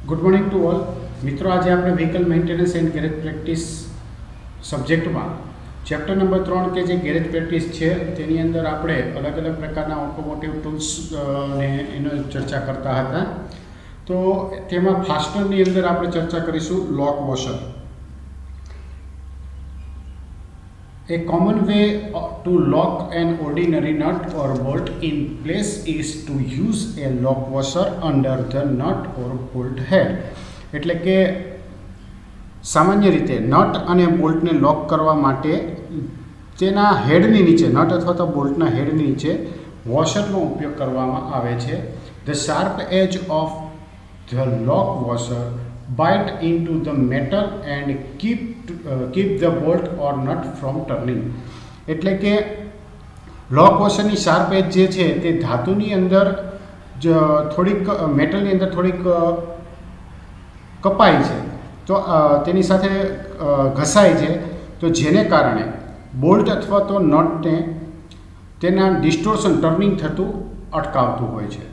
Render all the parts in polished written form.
Good morning to all मित्रों। आज આપણે vehicle maintenance and garage practice સબ્જેક્ટમાં ચેપ્ટર નંબર 3 કે જે ગેરેજ પ્રેક્ટિસ છે તેની અંદર આપણે અલગ અલગ પ્રકારના ઓટોમોટિવ ટૂલ્સ ને એનો ચર્ચા કરતા હતા। તો તેમાં ફાસ્ટનરની અંદર આપણે ચર્ચા કરીશું લોક washer. A common way to lock an ordinary nut or bolt in place is to use a lock washer under the nut or bolt head। એટલે કે સામાન્ય રીતે નટ અને બોલ્ટને લોક કરવા માટે તેના હેડની નીચે નટ અથવા તો બોલ્ટના હેડની નીચે વોશરનો ઉપયોગ કરવામાં આવે છે। The sharp edge of the lock washer bite into the metal and keep the bolt or nut from turning। એટલે કે લોક વોશરની શાર્પ એજ જે છે તે ધાતુની અંદર થોડીક મેટલની અંદર થોડીક કપાય છે તો તેની સાથે ઘસાય છે, તો જેને કારણે બોલ્ટ અથવા તો નટને તેના ડિસ્ટોર્શન ટર્નિંગ થતું અટકાવતું હોય છે।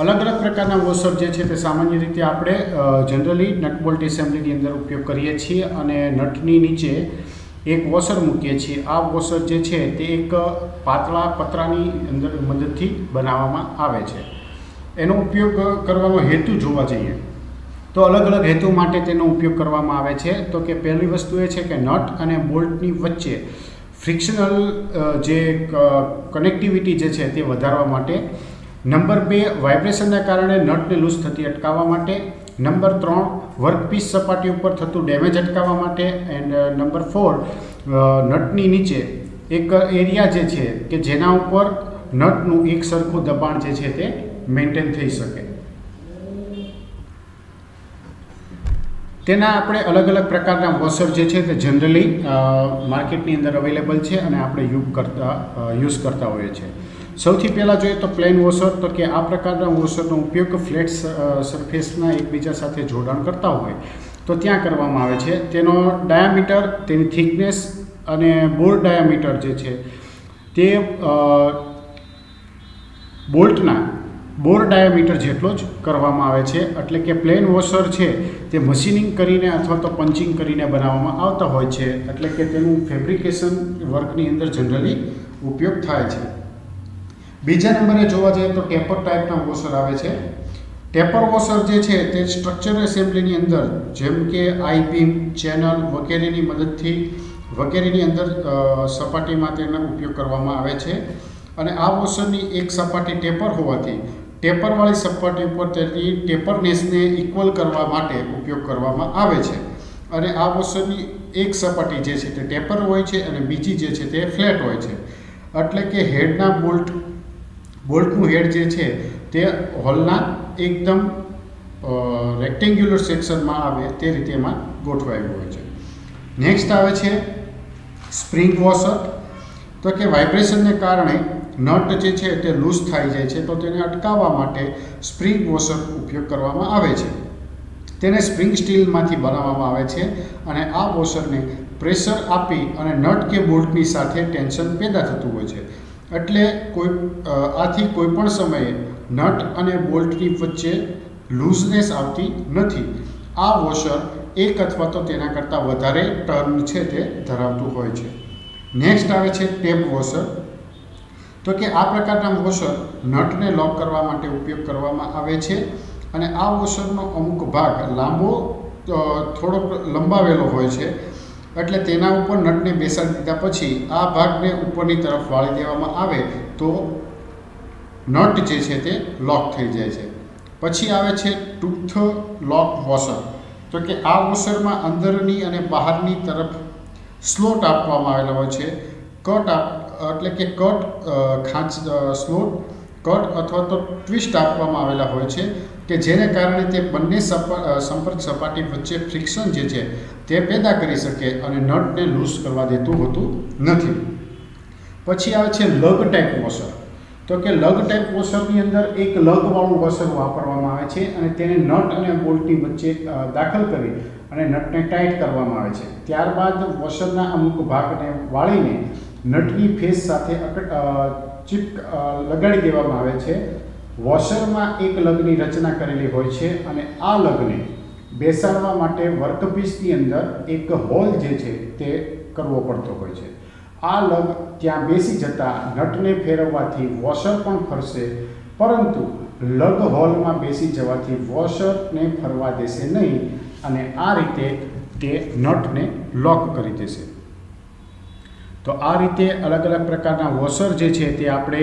अलग अलग प्रकारना वॉशर जे छे ते सामान्य रीते आपणे जनरली नट बोल्ट एसेम्बलीनी अंदर उपयोग करीए छीए अने नटनी नीचे एक वॉशर मूकीए छीए। आ वॉशर जे छे ते एक पातळा पतरानी अंदर मददथी बनाववामां आवे छे। एनो उपयोग करवानो हेतु जोवा जईए तो अलग अलग हेतु माटे तेनो उपयोग करवामां आवे छे। तो के पहली वस्तु ए छे के नट अने बोल्टनी वच्चे फ्रिक्शनल जे कनेक्टिविटी जे छे ते वधारवा माटे। नंबर 2 वाइब्रेशन कारण नट ने लूज थती अटकाववा माटे। नंबर 3 वर्कपीस सपाटी पर थतुं डेमेज अटकाववा माटे। एंड नंबर 4 नटनी नीचे एक एरिया जे छे के जेना उपर नटनुं एक सरखुं दबाण जे छे ते मेंटेन थई शके। तेना आपणे अलग अलग प्रकारना वॉशर जे छे ते जनरली मार्केटनी अंदर अवेलेबल छे अने आपणे यूज करता होईए छे। सौथी पहला जोईए तो प्लेन वॉशर। तो कि आ प्रकारना वॉशरनो उपयोग फ्लेट सरफेसना एकबीजा साथे जोडाण करता होय तो त्यां करवामां आवे छे। तेनो डायामीटर, तेनी थिकनेस अने बोर डायामीटर जे छे ते बोल्टना बोर डायामीटर जेटलो ज करवामां आवे छे। एटले के प्लेन वॉशर छे ते मशीनिंग करीने अथवा तो पंचिंग करीने बनाववामां आवता होय छे। एटले के तेनुं फेब्रिकेशन वर्कनी अंदर जनरली उपयोग थाय छे। बीजा नंबरे जोवा जाए तो टेपर टाइपना वॉशर आवे छे। टेपर वॉशर जे छे ते स्ट्रक्चर एसेम्बलीनी अंदर जेम के आई बीम, चेनल वगैरेनी मददथी वगैरेनी अंदर सपाटीमां तेनो उपयोग करवामां आवे छे। अने आ वॉशरनी एक सपाटी टेपर होवाथी टेपरवाળી सपाटी पर तेनी टेपरनेसने इक्वल करवा माटे उपयोग करवामां आवे छे। अने आ वॉशरनी एक सपाटी जे छे ते टेपर होय छे अने बीजी जे छे ते फ्लेट होय छे। एटले के हेडना बोल्टનું हेड जे छे ते होलना एकदम रेक्टेंग्युलर सेक्शनमां आवे ते रीते एमां गोठवायेલું હોય છે। नेक्स्ट आवे छे स्प्रिंग वॉशर। तो कि वाइब्रेशनने कारणे नट जे छे ते लूज थाई जाय छे तो तेने अटकाववा माटे स्प्रिंग वॉशर उपयोग करवामां आवे छे। तेने स्प्रिंग स्टीलमांथी बनाववामां आवे छे अने आ वॉशरने प्रेशर आपी अने नट के बोल्टनी साथे टेन्शन पैदा थतुं होय छे। एटले आथी कोईपण समये नट अने बोल्टनी वच्चे लूजनेस आवती नथी। आ वॉशर एक अथवा तो तेना करता वधारे टर्न छे ते धरावतुं होय छे। नेक्स्ट आवे छे टेप वॉशर। तो कि आ प्रकारना वॉशर नटने लॉक करवा माटे उपयोग करवामां आवे छे अने आ वॉशरनो अमुक भाग लांबो थोड़ो लंबावेलो होय छे। एटले तेना उपर नटने बेसाड़ी दीधा पछी आ भागने उपरनी तरफ वाળી देवामां आवे तो नट जे छे ते लॉक थई जाय छे। पछी आवे छे टूथ लॉक वॉशर। तो कि आ वॉशरमां अंदरनी अने बहारनी तरफ स्लोट आपवामां आवेला होय छे। कट एटले के कट खांच स्लोट कट अथवा तो ट्विस्ट आपवामां आवेला होय छे के जेने कारणे ते बंने संपर्क सपाटी वच्चे फ्रिक्शन जे छे ते पैदा करी शके अने नटने लूज करवा देतुं होतुं नथी। पछी आवे छे लग टाइप वॉशर। तो कि लग टाइप वॉशरनी अंदर एक लगवाळुं वॉशर वापरवामां आवे छे अने तेने नट अने बोल्टनी वच्चे दाखल करी अने नटने टाइट करवामां आवे छे। त्यारबाद वॉशरना अमुक भागने वाळीने नटनी फेस साथे चिप लगाड़ी देवामां आवे छे વોશરમાં એક લગની રચના કરેલી હોય છે અને આ લગને બેસાડવા માટે વર્કપીસની અંદર એક હોલ જે છે તે કરવો પડતો હોય છે. આ લગ ત્યાં બેસી જતાં નટને ફેરવવાથી વોશર પણ ફરશે, પરંતુ લગ હોલમાં બેસી જવાથી વોશરને ફરવા દેશે નહીં અને આ રીતે તે નટને લોક કરી દેશે. તો આ રીતે અલગ અલગ પ્રકારના વોશર જે છે તે આપણે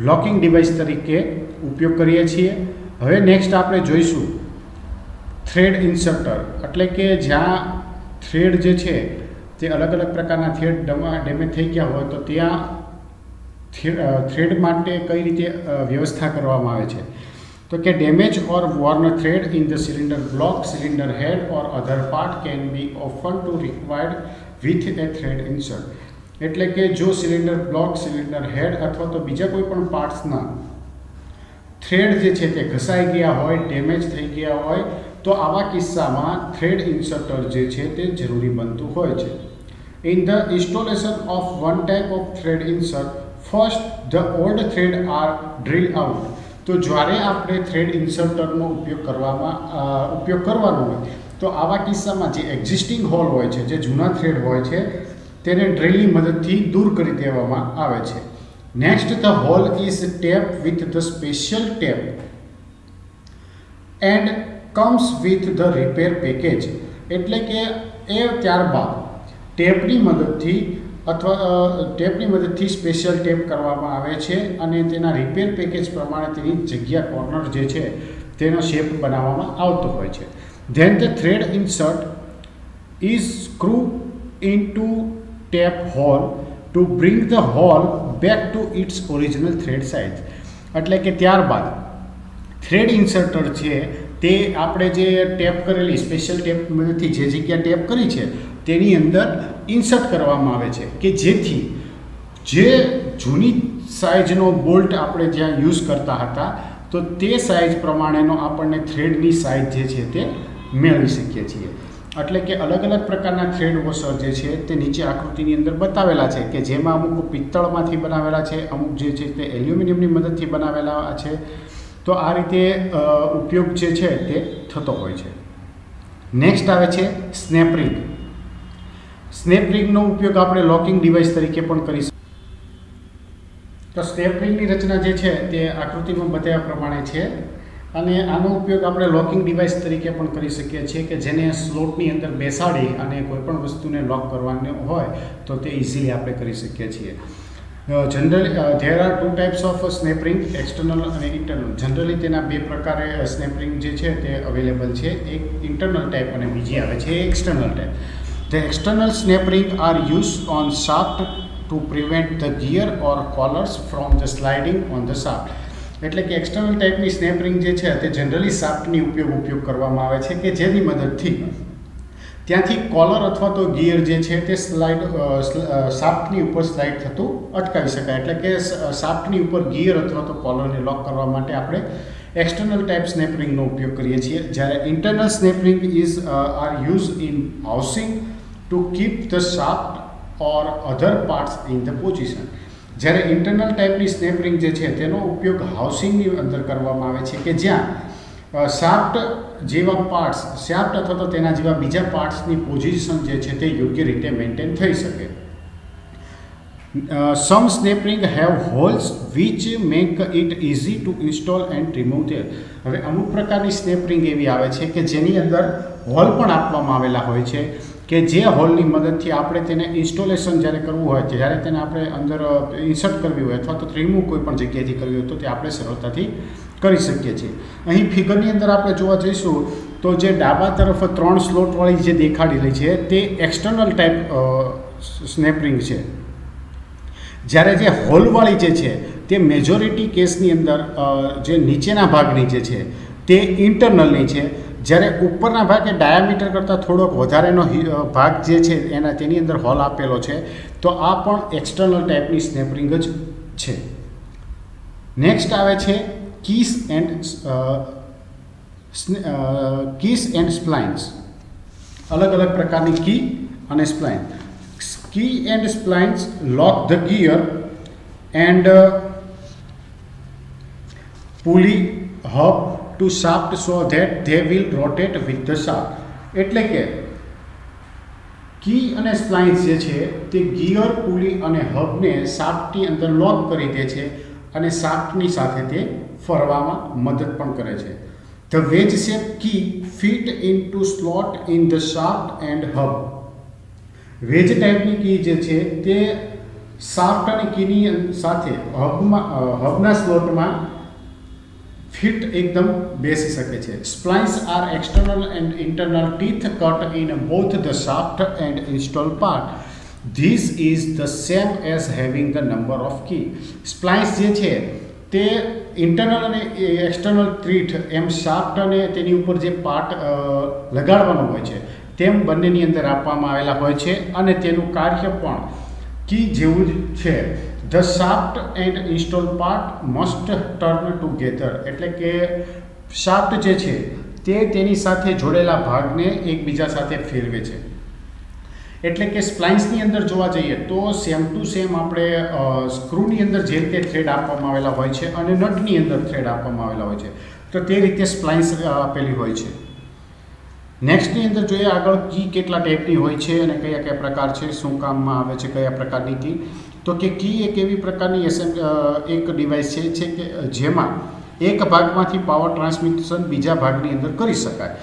લોકિંગ ડિવાઇસ તરીકે ઉપયોગ કરીએ છીએ. હવે નેક્સ્ટ આપણે જોઈશું થ્રેડ ઇન્સર્ટર, એટલે કે જ્યાં થ્રેડ જે છે તે અલગ અલગ પ્રકારના થ્રેડ ડેમેજ થઈ ગયા હોય તો ત્યાં થ્રેડ માટે કઈ રીતે વ્યવસ્થા કરવામાં આવે છે. તો કે damage or worn thread in the cylinder block, cylinder head or other part can be often to required with a thread insert. એટલે કે જો સિલિન્ડર બ્લોક, સિલિન્ડર હેડ અથવા તો બીજા કોઈ પણ પાર્ટ્સના થ્રેડ જે છે તે ઘસાઈ ગયા હોય, ડેમેજ થઈ ગયા હોય તો આવા કિસ્સામાં થ્રેડ ઇન્સર્ટર જે છે તે જરૂરી બનતું હોય છે. In the installation of one type of thread insert, first the old thread are drilled out. તો જ્યારે આપણે થ્રેડ ઇન્સર્ટરનો ઉપયોગ કરવાનો હોય તો આવા કિસ્સામાં જે એક્ઝિસ્ટિંગ હોલ હોય છે, જે જૂના થ્રેડ હોય છે તેને ડ્રિલની મદદથી દૂર કરી દેવામાં આવે છે. Next the hole is tap with the special tap and comes with the repair package. એટલે કે એ ત્યારબાદ ટેપની મદદથી સ્પેશિયલ ટેપ કરવામાં આવે છે અને તેના રિપેર પેકેજ પ્રમાણે તેની જગ્યા, કોર્નર જે છે તેનો શેપ બનાવવામાં આવતો હોય છે. Then the thread insert is screw into tap hole to bring the hole back to its original thread size. એટલે કે ત્યારબાદ થ્રેડ ઇન્સર્ટર છે તે આપણે જે ટેપ કરેલી સ્પેશિયલ ટેપ મદદથી જે જગ્યા ટેપ કરી છે તેની અંદર ઇન્સર્ટ કરવામાં આવે છે કે જેથી જે જૂની સાઇઝનો બોલ્ટ આપણે જ્યાં યુઝ કરતા હતા તો તે સાઇઝ પ્રમાણેનો આપણને થ્રેડની સાઇઝ જે છે તે મેળવી શકીએ છીએ. એટલે કે અલગ અલગ પ્રકારના થ્રેડ વોશર જે છે તે નીચે આકૃતિની અંદર બતાવેલા છે કે જેમાં અમુક પિત્તળમાંથી બનાવેલા છે, અમુક જે છે તે એલ્યુમિનિયમની મદદથી બનાવેલા છે. તો આ રીતે ઉપયોગ જે છે તે થતો હોય છે. નેક્સ્ટ આવે છે સ્નેપ રિંગ. સ્નેપ રિંગનો ઉપયોગ આપણે લોકિંગ ડિવાઇસ તરીકે પણ કરી શકીએ. તો સ્નેપ રિંગની રચના જે છે તે આકૃતિમાં બતાવ્યા પ્રમાણે છે અને આનો ઉપયોગ આપણે લોકિંગ ડિવાઇસ તરીકે પણ કરી શકીએ છીએ કે જેને સ્લોટની અંદર બેસાડી અને કોઈપણ વસ્તુને લોક કરવાની હોય તો તે ઇઝીલી આપણે કરી શકીએ છીએ. Generally there are two types of snap ring, external અને ઇન્ટરનલ. જનરલી તેના બે પ્રકારે સ્નેપ રિંગ જે છે તે અવેલેબલ છે. એક ઇન્ટરનલ ટાઈપ અને બીજી આવે છે external type. The external snap ring are used on shaft to prevent the gear or collars from the sliding on the shaft. એટલે કે એક્સટર્નલ ટાઈપની સ્નેપ રિંગ જે છે તે જનરલી શાફ્ટની ઉપયોગ કરવામાં આવે છે કે જેની મદદથી ત્યાંથી કોલર અથવા તો ગિયર જે છે તે શાફ્ટની ઉપર સ્લાઇડ થતું અટકાવી શકાય. એટલે કે શાફ્ટની ઉપર ગિયર અથવા તો કોલરને લોક કરવા માટે આપણે એક્સટર્નલ ટાઈપ સ્નેપ રિંગનો ઉપયોગ કરીએ છીએ. જ્યારે internal snap ring are use in housing to keep the shaft or other parts in the position. જ્યારે ઇન્ટરનલ ટાઈપની સ્નેપ રિંગ જે છે તેનો ઉપયોગ હાઉસિંગની અંદર કરવામાં આવે છે કે જ્યાં શાફ્ટ જેવા પાર્ટ્સ, શાફ્ટ અથવા તો તેના જેવા બીજા પાર્ટ્સની પોઝિશન જે છે તે યોગ્ય રીતે મેન્ટેન થઈ શકે. Some snap ring have holes which make it easy to install and remove them. હવે અમુક પ્રકારની સ્નેપ રિંગ એવી આવે છે કે જેની અંદર હોલ પણ આપવામાં આવેલા હોય છે કે જે હોલની મદદથી આપણે તેને ઇન્સ્ટોલેશન જ્યારે કરવું હોય, જ્યારે તેને આપણે અંદર ઇન્સર્ટ કરવી હોય અથવા તો રિમૂવ કોઈ પણ જગ્યાએથી કરવી હોય તો તે આપણે સરળતાથી કરી શકીએ છીએ. અહીં ફિગરની અંદર આપણે જોવા જઈશું તો જે ડાબા તરફ 3 સ્લોટવાળી જે દેખાડેલી છે તે એક્સટર્નલ ટાઈપ સ્નેપ રિંગ છે. જ્યારે જે હોલવાળી જે છે તે મેજોરિટી કેસની અંદર જે નીચેના ભાગની જે છે તે ઇન્ટરનલની છે. જ્યારે ઉપરના ભાગે ડાયામીટર કરતાં થોડોક વધારેનો ભાગ જે છે તેની અંદર હોલ આપેલો છે તો આ પણ એક્સટર્નલ ટાઈપની સ્નેપ રિંગ જ છે. નેક્સ્ટ આવે છે કીસ એન્ડ સ્પ્લાઇન્સ. અલગ અલગ પ્રકારની કી અને spline. Key and splines lock the gear and pulley hub to shaft so that they will rotate with the shaft. એટલે કે કી અને સ્પ્લાઇન્સ જે છે તે ગિયર, પુલી અને હબને શાફ્ટની અંદર લોક કરી દે છે અને શાફ્ટની સાથે તે ફરવામાં મદદ પણ કરે છે। The wedge shape key fit into slot in the shaft and hub. Wedge ટાઈપની કી જે છે તે શાફ્ટ અને કીની સાથે હબના સ્લોટમાં ફિટ એકદમ બેસી શકે છે। Splines are external and internal teeth cut in both the shaft and install part. This is the same as having the number of key. Splines જે છે તે ઇન્ટરનલ અને એક્સટર્નલ ટીથ એમ શાફ્ટ અને તેની ઉપર જે પાર્ટ લગાડવાનો હોય છે તેમ બંનેની અંદર આપવામાં આવેલા હોય છે અને તેનું કાર્ય પણ કી જેવું જ છે। The shaft and install part must turn together. એટલે કે શાફ્ટ જે છે તે તેની સાથે જોડેલા ભાગને એકબીજા સાથે ફેરવે છે। એટલે કે સ્પ્લાઇન્સની અંદર જોવા જઈએ તો સેમ ટુ સેમ આપણે સ્ક્રૂની અંદર જે રીતે થ્રેડ આપવામાં આવેલા હોય છે અને નટની અંદર થ્રેડ આપવામાં આવેલા હોય છે તો તે રીતે સ્પ્લાઇન્સ આપેલી હોય છે। નેક્સ્ટની અંદર જોઈએ આગળ કી કેટલા ટાઈપની હોય છે અને કયા કયા પ્રકાર છે, શું કામમાં આવે છે, કયા પ્રકારની કી। તો કે કી એક એવી પ્રકારની એક ડિવાઇસ છે કે જેમાં એક ભાગમાંથી પાવર ટ્રાન્સમિશન બીજા ભાગની અંદર કરી શકાય।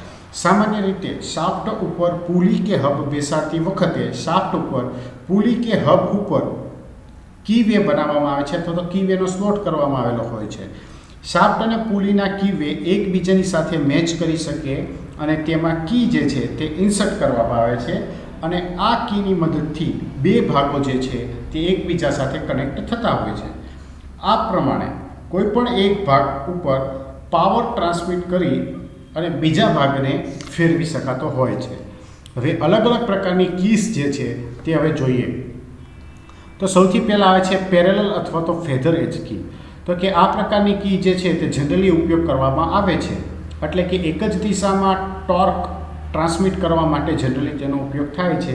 સામાન્ય રીતે શાફ્ટ ઉપર પુલી કે હબ બેસાડતી વખતે શાફ્ટ ઉપર પુલી કે હબ ઉપર કી વે બનાવવામાં આવે છે અથવા તો કી વેનો સ્લોટ કરવામાં આવેલો હોય છે। શાફ્ટ અને પુલીના કી વે એકબીજાની સાથે મેચ કરી શકે અને તેમાં કી જે છે તે ઇન્સર્ટ કરવામાં આવે છે અને આ કીની મદદથી બે ભાગો જે છે તે એકબીજા સાથે કનેક્ટ થતા હોય છે। આ પ્રમાણે કોઈપણ એક ભાગ ઉપર પાવર ટ્રાન્સમિટ કરી અને બીજા ભાગને ફેરવી શકાતો હોય છે। હવે અલગ અલગ પ્રકારની કીસ જે છે તે હવે જોઈએ તો સૌથી પહેલાં આવે છે પેરેલલ અથવા તો ફેધર એજ કી। તો કે આ પ્રકારની કી જે છે તે જનરલી ઉપયોગ કરવામાં આવે છે એટલે કે એક જ દિશામાં ટોર્ક ટ્રાન્સમિટ કરવા માટે જનરલી તેનો ઉપયોગ થાય છે।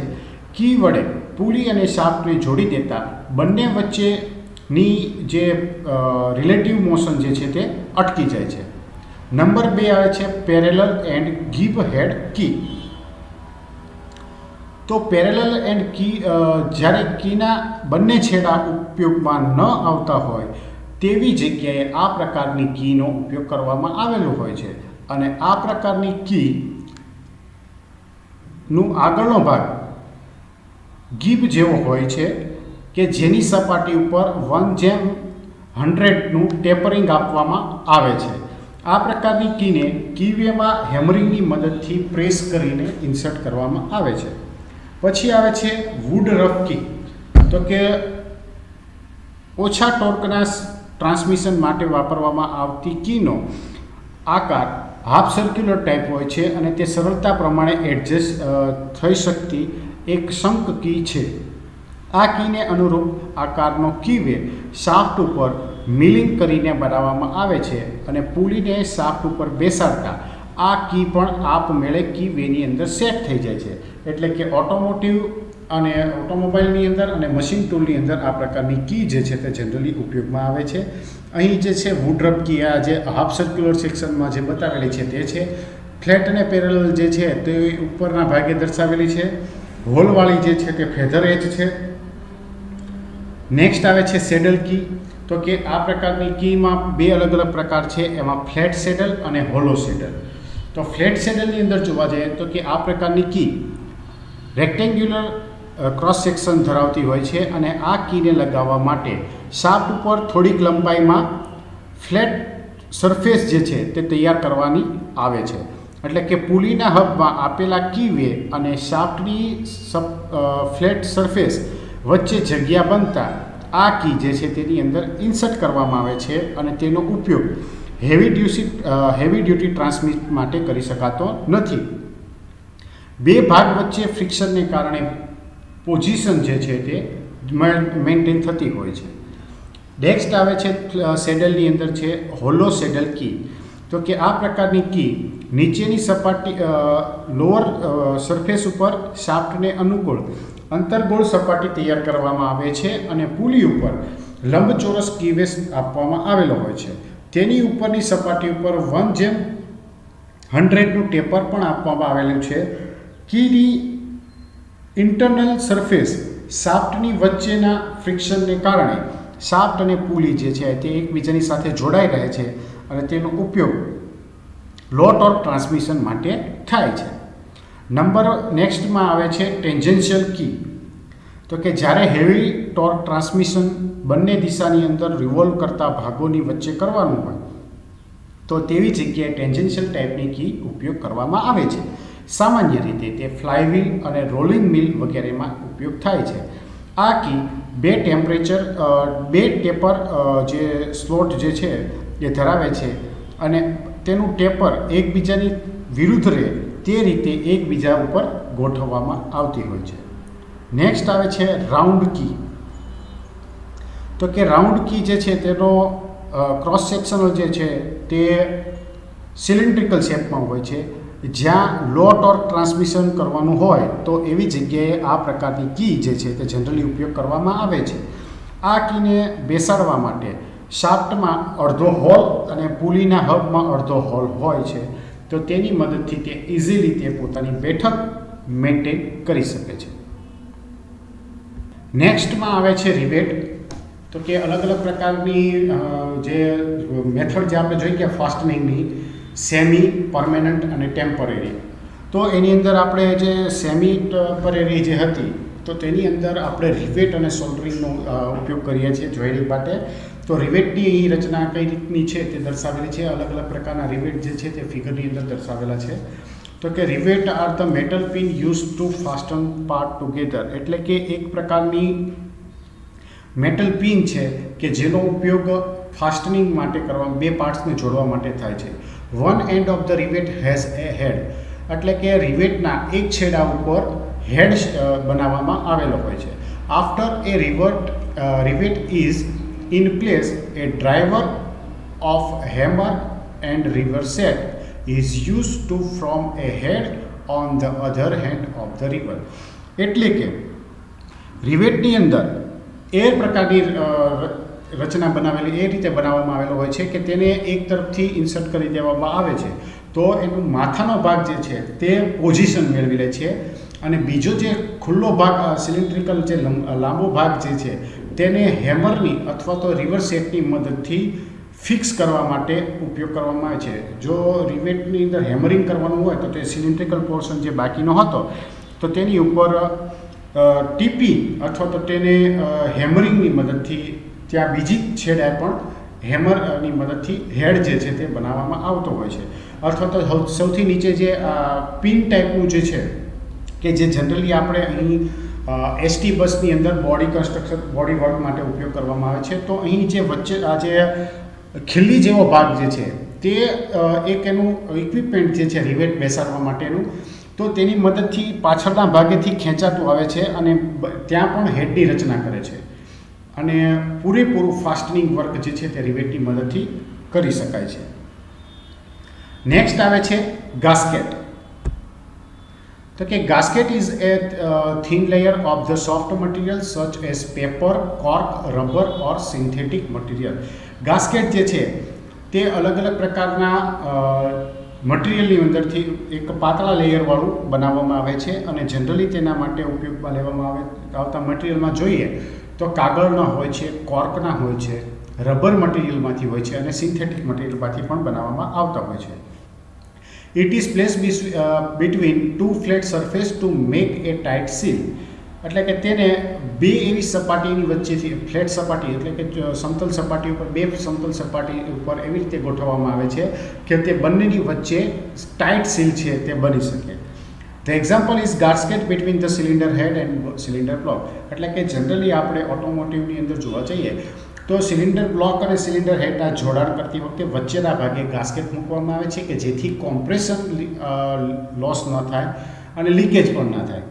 કી વડે પુલી અને શાફ્ટને જોડી દેતા બંને વચ્ચેની જે રિલેટિવ મોશન જે છે તે અટકી જાય છે। નંબર 2 આવે છે પેરેલલ એન્ડ ગીવ હેડ કી। તો પેરેલલ એન્ડ કી જ્યારે કીના બંને છેડા ઉપયોગમાં ન આવતા હોય તેવી જગ્યાએ આ પ્રકારની કીનો ઉપયોગ કરવામાં આવેલો હોય છે અને આ પ્રકારની કીનું આગળનો ભાગ ગીવ જેવો હોય છે કે જેની સપાટી ઉપર 1:100નું ટેપરિંગ આપવામાં આવે છે। આ પ્રકારની કીને કીવેમાં હેમરિંગની મદદથી પ્રેસ કરીને ઇન્સર્ટ કરવામાં આવે છે। પછી આવે છે વુડ રફ કી। તો કે ઓછા ટોર્કના ટ્રાન્સમિશન માટે વાપરવામાં આવતી કીનો આકાર હાફ સર્ક્યુલર ટાઈપ હોય છે અને તે સરળતા પ્રમાણે એડજસ્ટ થઈ શકતી એક શંક કી છે। આ કીને અનુરૂપ આકારનો કીવે શાફ્ટ ઉપર મિલિંગ કરીને બનાવવામાં આવે છે અને પુલીને શાફ્ટ ઉપર બેસાડતા આ કી પણ આપમેળે કી વેની અંદર સેટ થઈ જાય છે। એટલે કે ઓટોમોબાઈલની અંદર અને મશીન ટૂલની અંદર આ પ્રકારની કી જે છે તે જનરલી ઉપયોગમાં આવે છે। અહીં જે છે વુડ રફ કી આ જે હાફ સર્ક્યુલર સેક્શનમાં જે બતાવેલી છે તે છે। ફ્લેટ અને પેરેલલ જે છે તે ઉપરના ભાગે દર્શાવેલી છે। હોલવાળી જે છે તે ફેધર એજ છે। નેક્સ્ટ આવે છે સેડલ કી। તો કે આ પ્રકારની કીમાં બે અલગ અલગ પ્રકાર છે, એમાં ફ્લેટ સેડલ અને હોલો સેડલ। તો ફ્લેટ સેડલની અંદર જોવા જઈએ તો કે આ પ્રકારની કી રેક્ટેન્ગ્યુલર ક્રોસ સેક્શન ધરાવતી હોય છે અને આ કીને લગાવવા માટે શાફ્ટ ઉપર થોડીક લંબાઈમાં ફ્લેટ સરફેસ જે છે તે તૈયાર કરવાની આવે છે। એટલે કે પુલીના હબમાં આપેલા કી વે અને શાફ્ટની ફ્લેટ સરફેસ વચ્ચે જગ્યા બનતા આ કી જે છે તેની અંદર ઇન્સર્ટ કરવામાં આવે છે અને તેનો ઉપયોગ હેવી ડ્યુટી ટ્રાન્સમિટ માટે કરી શકાતો નથી। બે ભાગ વચ્ચે ફ્રિક્શનને કારણે પોઝિશન જે છે તે મેન્ટેન થતી હોય છે। નેક્સ્ટ આવે છે સેડલની અંદર છે હોલો સેડલ કી। તો કે આ પ્રકારની કી નીચેની સપાટી લોઅર સરફેસ ઉપર શાફ્ટને અનુકૂળ અંતર્ગોળ સપાટી તૈયાર કરવામાં આવે છે અને પુલી ઉપર લંબચોરસ કીવેસ આપવામાં આવેલો હોય છે। તેની ઉપરની સપાટી ઉપર 1:100નું ટેપર પણ આપવામાં આવેલું છે. કીની ઇન્ટરનલ સરફેસ શાફ્ટની વચ્ચેના ફ્રિક્શનને કારણે શાફ્ટ અને પુલી જે છે તે એકબીજાની સાથે જોડાઈ રહે છે અને તેનો ઉપયોગ લો ટોર્ક ટ્રાન્સમિશન માટે થાય છે. નેક્સ્ટમાં આવે છે ટેન્જન્શિયલ કી. તો કે જ્યારે હેવી ટોર્ક ટ્રાન્સમિશન બંને દિશાની અંદર રિવોલ્વ કરતા ભાગોની વચ્ચે કરવાનું હોય તો તેવી જગ્યાએ ટેન્જન્શિયલ ટાઈપની કી ઉપયોગ કરવામાં આવે છે. સામાન્ય રીતે તે ફ્લાયવ્હીલ અને રોલિંગ મિલ વગેરેમાં ઉપયોગ થાય છે. આ કી બે ટેપર જે સ્લોટ જે છે એ ધરાવે છે અને તેનું ટેપર એકબીજાની વિરુદ્ધ રહે તે રીતે એકબીજા ઉપર ગોઠવવામાં આવતી હોય છે. નેક્સ્ટ આવે છે રાઉન્ડ કી. તો કે રાઉન્ડ કી જે છે તેનો ક્રોસ સેક્શનલ જે છે તે સિલિન્ડ્રિકલ શેપમાં હોય છે. જ્યાં લો ટોર્ક ટ્રાન્સમિશન કરવાનું હોય તો એવી જગ્યાએ આ પ્રકારની કી જે છે તે જનરલી ઉપયોગ કરવામાં આવે છે. આ કીને બેસાડવા માટે શાફ્ટમાં અડધો હોલ અને પુલીના હબમાં અડધો હોલ હોય છે. તો તેની મદદથી તે ઇઝીલી તે પોતાની બેઠક મેન્ટેન કરી શકે છે. નેક્સ્ટમાં આવે છે રિવેટ. તો કે અલગ અલગ પ્રકારની જે મેથડ જે આપણે જોઈએ કે ફાસ્ટનિંગની સેમી પરમેનન્ટ અને ટેમ્પરરી. તો એની અંદર આપણે જે સેમી ટેમ્પરરી જે હતી તો તેની અંદર આપણે રિવેટ અને સોલ્ડરિંગનો ઉપયોગ કરીએ છીએ જોઈનિંગ માટે. તો રિવેટની રચના કઈ રીતની છે તે દર્શાવેલી છે. અલગ અલગ પ્રકારના રિવેટ જે છે તે ફિગરની અંદર દર્શાવેલા છે. તો કે rivet are the metal pin use to fasten part together. એટલે કે એક પ્રકારની મેટલ પિન છે કે જેનો ઉપયોગ ફાસ્ટનિંગ માટે કરવા બે પાર્ટ્સને જોડવા માટે થાય છે. One end of the rivet has a head. એટલે કે રિવેટના એક છેડા ઉપર હેડ બનાવવામાં આવેલો હોય છે. After A rivet is in place A driver of hammer and river set is used to form a head on the other hand of the river. એટલે કે રિવેટની અંદર એ પ્રકારની રચના બનાવેલી એ રીતે બનાવવામાં આવેલો હોય છે કે તેને એક તરફથી ઇન્સર્ટ કરી દેવામાં આવે છે તો એનું માથાનો ભાગ જે છે તે પોઝિશન મેળવી લે છે અને બીજો જે ખુલ્લો ભાગ સિલિન્ડ્રિકલ જે લાંબો ભાગ જે છે તેને હેમરની અથવા તો રિવર સેટની મદદથી ફિક્સ કરવા માટે ઉપયોગ કરવામાં આવે છે. જો રિવેટની અંદર હેમરિંગ કરવાનું હોય તો તે સિલિન્ડ્રિકલ પોર્શન જે બાકીનો હતો તો તેની ઉપર ટીપી અથવા તો તેને હેમરિંગની મદદથી ત્યાં બીજી છેડે પણ હેમરની મદદથી હેડ જે છે તે બનાવવામાં આવતો હોય છે. અથવા તો સૌથી નીચે જે પિન ટાઈપનું જે છે કે જે જનરલી આપણે અહીં એસટી બસની અંદર બોડી વર્ક માટે ઉપયોગ કરવામાં આવે છે. તો અહીં જે વચ્ચે આ જે ખીલ્લી જેવો ભાગ જે છે તે એક એનું ઇક્વિપમેન્ટ જે છે રિવેટ બેસાડવા માટેનું તો તેની મદદથી પાછળના ભાગેથી ખેંચાતું આવે છે અને ત્યાં પણ હેડની રચના કરે છે અને પૂરેપૂરું ફાસ્ટનિંગ વર્ક જે છે તે રિવેટની મદદથી કરી શકાય છે. નેક્સ્ટ આવે છે ગાસ્કેટ. તો કે gasket is A thin layer of the soft material such as paper, cork, rubber or synthetic material. Gasket જે છે તે અલગ અલગ પ્રકારના મટીરિયલની અંદરથી એક પાતળા લેયરવાળું બનાવવામાં આવે છે અને જનરલી તેના માટે ઉપયોગમાં લેવામાં આવતા મટીરિયલમાં જોઈએ તો કાગળના હોય છે, કોર્કના હોય છે, રબર મટીરિયલમાંથી હોય છે અને સિન્થેટિક મટીરિયલમાંથી પણ બનાવવામાં આવતા હોય છે. It is place between two flat surface to make a tight seal. એટલે કે તેને બે એવી સપાટીની વચ્ચેથી ફ્લેટ સપાટી એટલે કે સમતલ સપાટી ઉપર બે સમતલ સપાટી ઉપર એવી રીતે ગોઠવવામાં આવે છે કે તે બંનેની વચ્ચે ટાઇટ સીલ છે તે બની શકે. The example is gasket between the cylinder head and cylinder block. એટલે કે જનરલી આપણે ઓટોમોટિવની અંદર જોવા જઈએ તો સિલિન્ડર બ્લોક અને સિલિન્ડર હેડના જોડાણ કરતી વખતે વચ્ચેના ભાગે ગાસ્કેટ મૂકવામાં આવે છે કે જેથી કોમ્પ્રેશન લોસ ન થાય અને લીકેજ પણ ન થાય.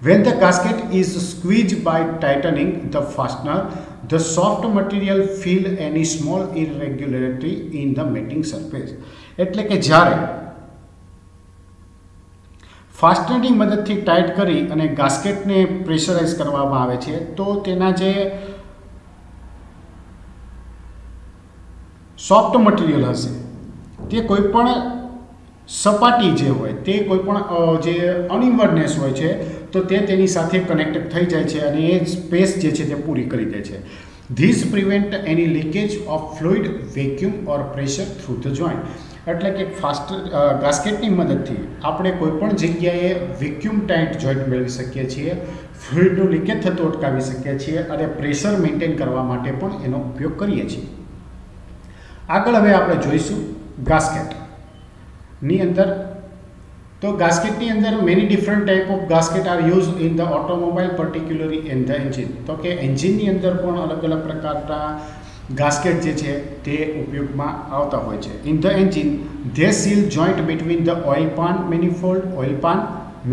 When the gasket is squeezed by tightening the fastener, the soft material feel any small irregularity in the mating surface. એટલે કે જ્યારે ફાસ્ટનરની મદદથી ટાઈટ કરી અને ગાસ્કેટને પ્રેશરાઇઝ કરવામાં આવે છે તો તેના જે સોફ્ટ મટીરિયલ હશે તે કોઈપણ સપાટી જે હોય તે કોઈપણ જે અનઇવનનેસ હોય છે તો તે તેની સાથે કનેક્ટ થઈ જાય છે અને એ સ્પેસ જે છે તે પૂરી કરી દે છે. This prevent any leakage of fluid vacuum or pressure through the joint. એટલે કે ગાસ્કેટની મદદથી આપણે કોઈપણ જગ્યાએ વેક્યુમ ટાઇટ જોઈન્ટ મેળવી શકીએ છીએ, ફ્લુઇડનું લીકેજ થતું અટકાવી શકીએ છીએ અને પ્રેશર મેન્ટેન કરવા માટે પણ એનો ઉપયોગ કરીએ છીએ. આગળ હવે આપણે જોઈશું ગાસ્કેટની અંદર. તો ગાસ્કેટની અંદર many different type of gasket are use in the automobile, particularly in the engine. તો કે એન્જિનની અંદર પણ અલગ અલગ પ્રકારના ગાસ્કેટ જે છે તે ઉપયોગમાં આવતા હોય છે. In the engine they seal joint between the oil PAN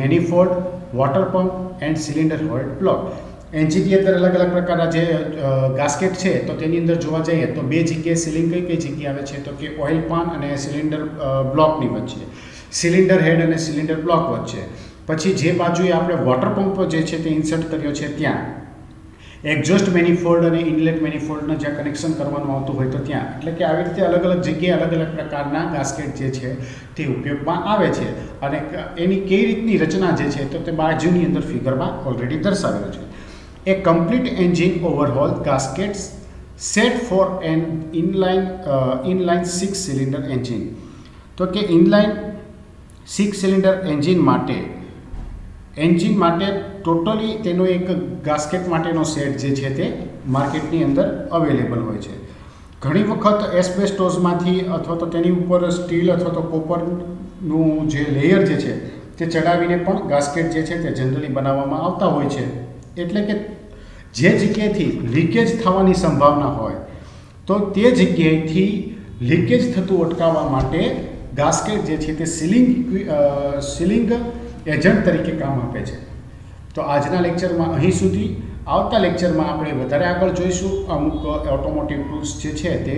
manifold, water pump and cylinder hold block. એન્જિનની અંદર અલગ અલગ પ્રકારના જે ગાસ્કેટ છે તો તેની અંદર જોવા જઈએ તો બે જગ્યાએ સીલિંગ કઈ જગ્યાએ આવે છે તો કે ઓઇલ પાન અને સિલિન્ડર બ્લોકની વચ્ચે, સિલિન્ડર હેડ અને સિલિન્ડર બ્લોક વચ્ચે. પછી જે બાજુએ આપણે વોટર પંપ જે છે તે ઇન્સર્ટ કર્યો છે ત્યાં, એક્ઝોસ્ટ મેનિફોલ્ડ અને ઇનલેટ મેનિફોલ્ડને જ્યાં કનેક્શન કરવાનું આવતું હોય તો ત્યાં. એટલે કે આવી રીતે અલગ અલગ જગ્યાએ અલગ અલગ પ્રકારના ગાસ્કેટ જે છે તે ઉપયોગમાં આવે છે અને એની કઈ રીતની રચના જે છે તો તે બાજુની અંદર ફિગરમાં ઓલરેડી દર્શાવેલું છે. A complete engine overhaul gaskets set for an inline 6-cylinder engine. તો કે ઇનલાઇન 6-cylinder એન્જિન માટે ટોટલી તેનો એક ગાસ્કેટ માટેનો સેટ જે છે તે માર્કેટની અંદર અવેલેબલ હોય છે. ઘણી વખત એસ્બેસ્ટોસમાંથી અથવા તો તેની ઉપર સ્ટીલ અથવા તો કોપરનું જે લેયર જે છે તે ચડાવીને પણ ગાસ્કેટ જે છે તે જનરલી બનાવવામાં આવતા હોય છે. એટલે કે જે જગ્યાએથી લીકેજ થવાની સંભાવના હોય તો તે જગ્યાએથી લીકેજ થતું અટકાવવા માટે ગાસ્કેટ જે છે તે સીલિંગ એજન્ટ તરીકે કામ આપે છે. તો આજના લેક્ચરમાં અહીં સુધી. આવતા લેક્ચરમાં આપણે વધારે આગળ જોઈશું, અમુક ઓટોમોટિવ ટૂલ્સ જે છે તે